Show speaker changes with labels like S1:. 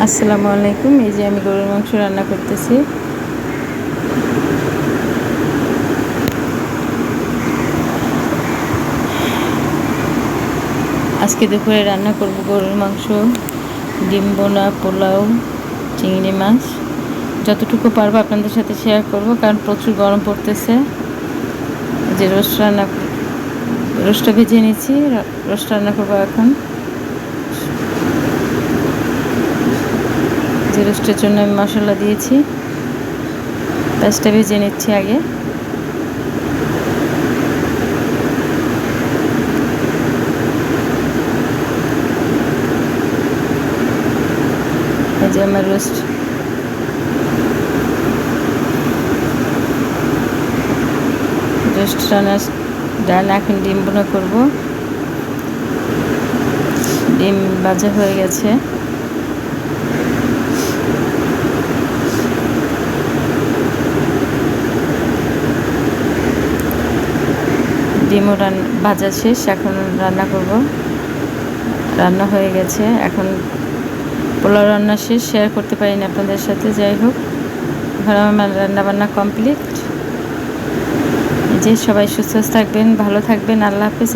S1: আসসালামু আলাইকুম। এই যে আমি গরুর মাংস রান্না করতেছি। আজকে দুপুরে রান্না করব গরুর মাংস, ডিম বোনা, পোলাও, চিংড়ি মাছ। যতটুকু পারবো আপনাদের সাথে শেয়ার করব, কারণ প্রচুর গরম পড়তেছে। যে রোস্টটা ভেজে নিচ্ছি, রোস্ট রান্না করবো এখন। যে রোস্টের জন্য আমি মশলা দিয়েছি, পেঁয়াজটা ভেজে নিচ্ছি আগে। এই যে আমার রোস্ট রান্না ডাল। এখন ডিম বোনা করবো। ডিম ভাজা হয়ে গেছে। ডিমও ভাজা শেষ, এখন রান্না করব। রান্না হয়ে গেছে, এখন পোলাও রান্না শেষ, শেয়ার করতে পারিনি আপনাদের সাথে। যাই হোক, এখন আমার রান্নাবান্না কমপ্লিট। যে সবাই সুস্থ থাকবেন, ভালো থাকবেন। আল্লাহ হাফেজ।